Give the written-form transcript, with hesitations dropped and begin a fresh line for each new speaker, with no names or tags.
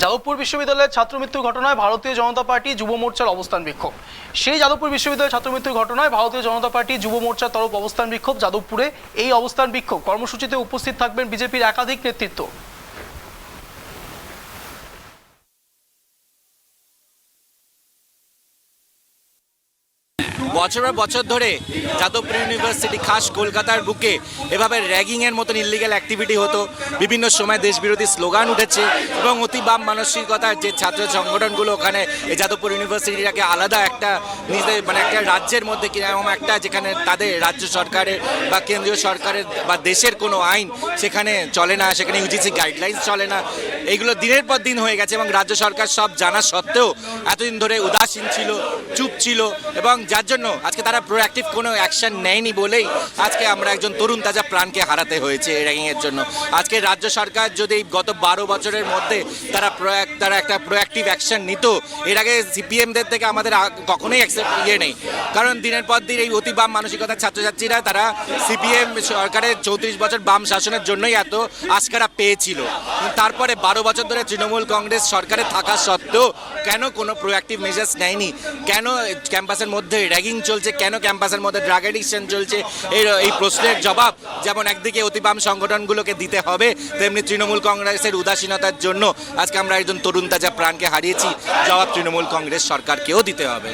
যাদবপুর বিশ্ববিদ্যালয়ের ছাত্রমৃত্যু ঘটনায় ভারতীয় জনতা পার্টি যুব মোর্চার অবস্থান বিক্ষোভ। সেই যাদবপুর বিশ্ববিদ্যালয়ের ছাত্রমৃত্যুর ঘটনায় ভারতীয় জনতা পার্টি যুব মোর্চার তরফ অবস্থান বিক্ষোভ। যাদবপুরে এই অবস্থান বিক্ষোভ কর্মসূচিতে উপস্থিত থাকবেন বিজেপির একাধিক নেতৃত্ব।
বছরের বছর ধরে যাদবপুর ইউনিভার্সিটি খাস কলকাতার বুকে এভাবে র্যাগিংয়ের মতন ইলিগ্যাল অ্যাক্টিভিটি হতো। বিভিন্ন সময় দেশবিরোধী স্লোগান উঠেছে এবং অতি বাম মানসিকতার যে ছাত্র সংগঠনগুলো ওখানে এই যাদবপুর ইউনিভার্সিটিটাকে আলাদা একটা নিজেদের একটা রাজ্যের মধ্যে কিরকম একটা যেখানে তাদের রাজ্য সরকারের বা কেন্দ্রীয় সরকারের বা দেশের কোনো আইন সেখানে চলে না, সেখানে ইউজিসি গাইডলাইন্স চলে না। এইগুলো দিনের পর দিন হয়ে গেছে এবং রাজ্য সরকার সব জানা সত্ত্বেও এতদিন ধরে উদাসীন ছিল, চুপ ছিল এবং যার জন্য আজকে তারা প্রোঅ্যাক্টিভ কোনো অ্যাকশন নেয়নি বলেই আজকে আমরা একজন তরুণ তাজা প্রাণকে হারাতে হয়েছে র্যাগিংয়ের জন্য। আজকে রাজ্য সরকার যদি গত 12 বছরের মধ্যে তারা একটা প্রোঅ্যাক্টিভ অ্যাকশন নিত, এর আগে সিপিএমদের থেকে আমাদের কখনোই নেই। কারণ দিনের পর দিন এই অতি বাম মানসিকতার ছাত্রছাত্রীরা তারা সিপিএম সরকারের 34 বছর বাম শাসনের জন্যই এত আস্কারা পেয়েছিল। তারপরে 12 বছর ধরে তৃণমূল কংগ্রেস সরকারে থাকা সত্ত্বেও কেন কোনো প্রোঅ্যাক্টিভ মেজার্স নেয়নি? কেন ক্যাম্পাসের মধ্যে র্যাগিং চলছে? কেন ক্যাম্পাসের মধ্যে ড্রাগ এডিকশন চলছে? এই প্রশ্নের জবাব যেমন একদিকে অতিবাম সংগঠনগুলোকে দিতে হবে, তেমনি তৃণমূল কংগ্রেসের উদাসীনতার জন্য আজকে আমরা একজন তরুণ তাজা প্রাণকে হারিয়েছি। জবাব তৃণমূল কংগ্রেস সরকারকেও দিতে হবে।